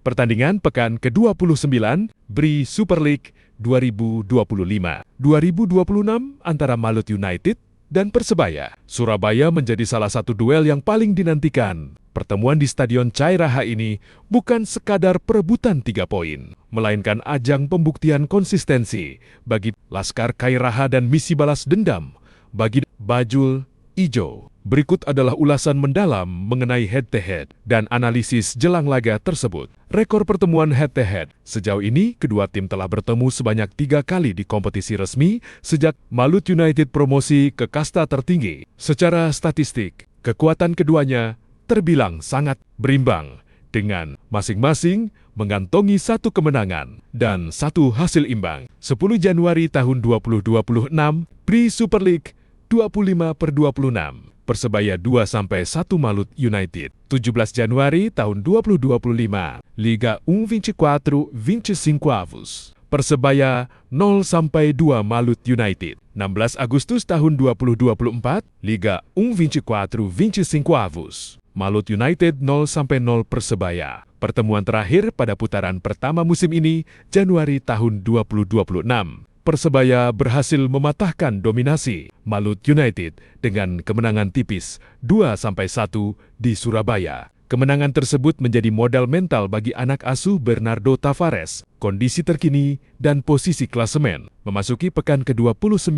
Pertandingan pekan ke-29 BRI Super League 2025. 2026 antara Malut United dan Persebaya. Surabaya menjadi salah satu duel yang paling dinantikan. Pertemuan di Stadion Cairaha ini bukan sekadar perebutan 3 poin, melainkan ajang pembuktian konsistensi bagi Laskar Cairaha dan misi balas dendam bagi Bajul Ijo. Berikut adalah ulasan mendalam mengenai head-to-head dan analisis jelang laga tersebut. Rekor pertemuan head-to-head. Sejauh ini, kedua tim telah bertemu sebanyak 3 kali di kompetisi resmi sejak Malut United promosi ke kasta tertinggi. Secara statistik, kekuatan keduanya terbilang sangat berimbang, dengan masing-masing mengantongi 1 kemenangan dan 1 hasil imbang. 10 Januari tahun 2026, BRI Super League 25/26. Persebaya 2-1 Malut United. 17 Januari tahun 2025, Liga 24/25. Persebaya 0-2 Malut United. 16 Agustus tahun 2024, Liga 24/25. Malut United 0-0 Persebaya. Pertemuan terakhir pada putaran pertama musim ini, Januari tahun 2026. Persebaya berhasil mematahkan dominasi Malut United dengan kemenangan tipis 2-1 di Surabaya. Kemenangan tersebut menjadi modal mental bagi anak asuh Bernardo Tavares. Kondisi terkini dan posisi klasemen memasuki pekan ke-29,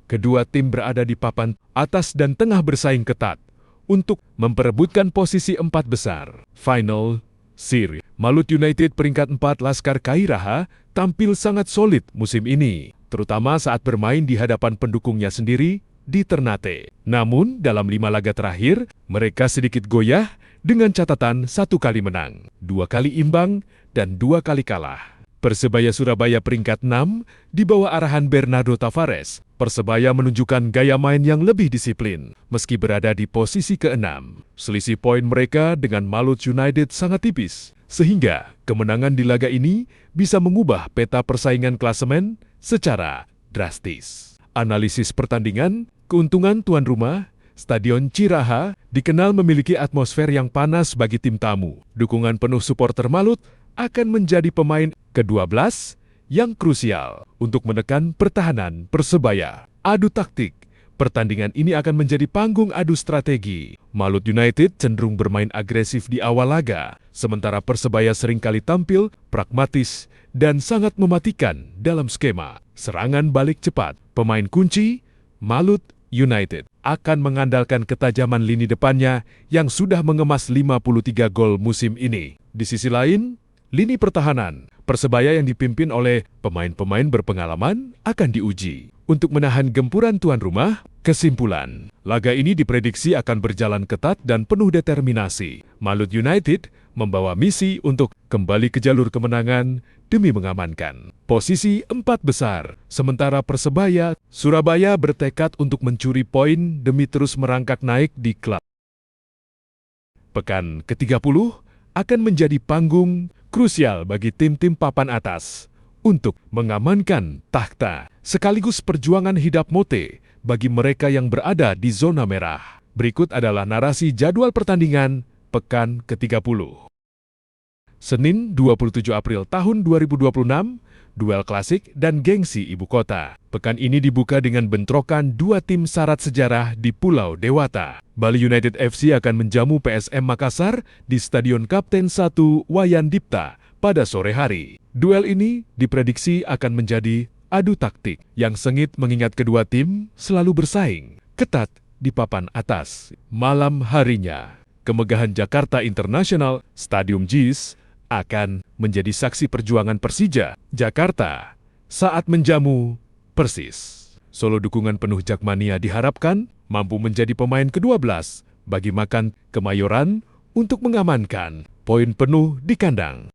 kedua tim berada di papan atas dan tengah bersaing ketat untuk memperebutkan posisi 4 besar. Final Series. Malut United peringkat 4 Laskar Cairaha tampil sangat solid musim ini, terutama saat bermain di hadapan pendukungnya sendiri di Ternate. Namun, dalam 5 laga terakhir, mereka sedikit goyah dengan catatan 1 kali menang, 2 kali imbang, dan 2 kali kalah. Persebaya Surabaya peringkat 6 di bawah arahan Bernardo Tavares. Persebaya menunjukkan gaya main yang lebih disiplin, meski berada di posisi ke-6. Selisih poin mereka dengan Malut United sangat tipis, sehingga kemenangan di laga ini bisa mengubah peta persaingan klasemen secara drastis. Analisis pertandingan, keuntungan tuan rumah, Stadion Cairaha dikenal memiliki atmosfer yang panas bagi tim tamu. Dukungan penuh supporter Malut akan menjadi pemain ke-12 yang krusial untuk menekan pertahanan Persebaya. Adu taktik. Pertandingan ini akan menjadi panggung adu strategi. Malut United cenderung bermain agresif di awal laga, sementara Persebaya seringkali tampil pragmatis dan sangat mematikan dalam skema serangan balik cepat. Pemain kunci Malut United akan mengandalkan ketajaman lini depannya yang sudah mengemas 53 gol musim ini. Di sisi lain, lini pertahanan Persebaya yang dipimpin oleh pemain-pemain berpengalaman akan diuji untuk menahan gempuran tuan rumah. Kesimpulan, laga ini diprediksi akan berjalan ketat dan penuh determinasi. Malut United membawa misi untuk kembali ke jalur kemenangan demi mengamankan posisi 4 besar, sementara Persebaya Surabaya bertekad untuk mencuri poin demi terus merangkak naik di klub. Pekan ke-30 akan menjadi panggung krusial bagi tim-tim papan atas untuk mengamankan takhta, sekaligus perjuangan hidup mote bagi mereka yang berada di zona merah. Berikut adalah narasi jadwal pertandingan pekan ke-30. Senin 27 April tahun 2026, duel klasik dan gengsi ibu kota. Pekan ini dibuka dengan bentrokan 2 tim syarat sejarah di Pulau Dewata. Bali United FC akan menjamu PSM Makassar di Stadion Kapten 1 Wayan Dipta pada sore hari. Duel ini diprediksi akan menjadi adu taktik yang sengit mengingat kedua tim selalu bersaing ketat di papan atas. Malam harinya, kemegahan Jakarta International Stadium JIS akan menjadi saksi perjuangan Persija Jakarta saat menjamu Persis. Solo dukungan penuh Jakmania diharapkan mampu menjadi pemain ke-12 bagi Macan Kemayoran untuk mengamankan poin penuh di kandang.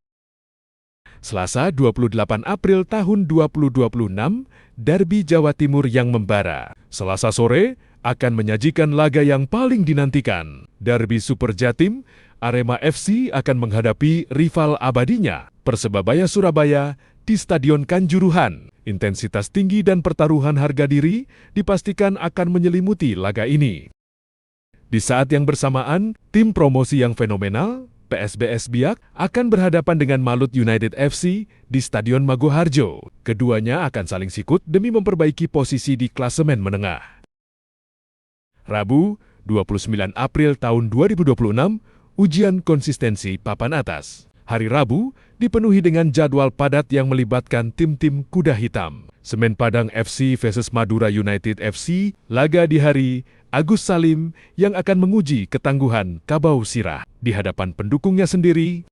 Selasa 28 April tahun 2026, Derby Jawa Timur yang membara. Selasa sore akan menyajikan laga yang paling dinantikan. Derby Super Jatim, Arema FC akan menghadapi rival abadinya, Persebaya Surabaya, di Stadion Kanjuruhan. Intensitas tinggi dan pertaruhan harga diri dipastikan akan menyelimuti laga ini. Di saat yang bersamaan, tim promosi yang fenomenal PSBS Biak akan berhadapan dengan Malut United FC di Stadion Maguwoharjo. Keduanya akan saling sikut demi memperbaiki posisi di klasemen menengah. Rabu, 29 April tahun 2026, ujian konsistensi papan atas. Hari Rabu dipenuhi dengan jadwal padat yang melibatkan tim-tim kuda hitam. Semen Padang FC versus Madura United FC, laga di hari Agus Salim yang akan menguji ketangguhan Kabau Sirah di hadapan pendukungnya sendiri.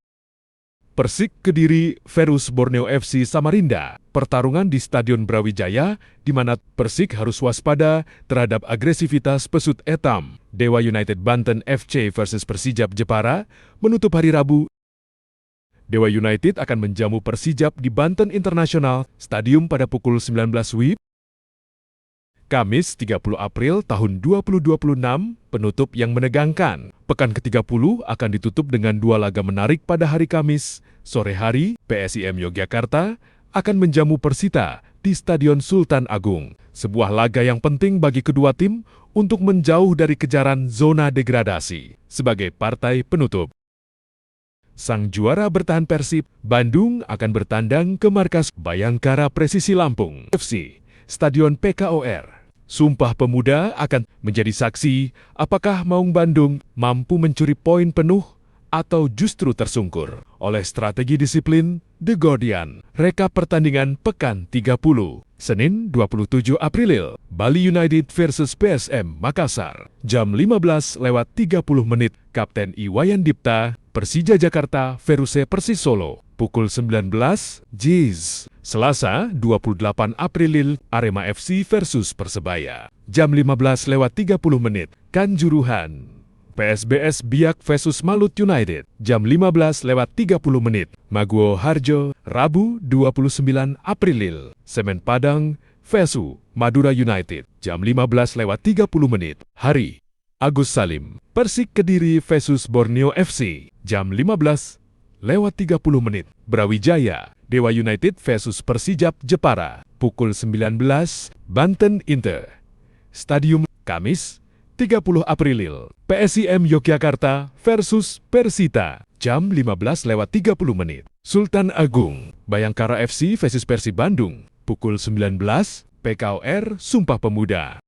Persik Kediri versus Borneo FC Samarinda, pertarungan di Stadion Brawijaya di mana Persik harus waspada terhadap agresivitas pesut etam. Dewa United Banten FC versus Persijap Jepara menutup hari Rabu. Dewa United akan menjamu Persijap di Banten International Stadium pada pukul 19 WIB. Kamis 30 April tahun 2026, penutup yang menegangkan. Pekan ke-30 akan ditutup dengan dua laga menarik pada hari Kamis. Sore hari, PSIM Yogyakarta akan menjamu Persita di Stadion Sultan Agung. Sebuah laga yang penting bagi kedua tim untuk menjauh dari kejaran zona degradasi sebagai partai penutup. Sang juara bertahan Persib, Bandung akan bertandang ke markas Bayangkara Presisi Lampung FC, Stadion PKOR. Sumpah Pemuda akan menjadi saksi apakah Maung Bandung mampu mencuri poin penuh atau justru tersungkur oleh strategi disiplin The Guardian. Rekap pertandingan pekan 30, Senin 27 April, Bali United versus PSM Makassar. Jam 15:30 Kapten Iwayan Dipta, Persija Jakarta versus Persis Solo. Pukul 19, Jiz. Selasa 28 April, Arema FC versus Persebaya. Jam 15:30 Kanjuruhan. PSBS Biak versus Malut United. Jam 15:30 Maguwoharjo, Rabu 29 April. Semen Padang versus Madura United. Jam 15:30 Hari Agus Salim. Persik Kediri versus Borneo FC. Jam 15:30 Brawijaya, Dewa United versus Persijap Jepara. Pukul 19, Banten Inter Stadium. Kamis 30 April, PSIM Yogyakarta versus Persita. Jam 15:30 Sultan Agung, Bayangkara FC versus Persib Bandung. Pukul 19, PKOR Sumpah Pemuda.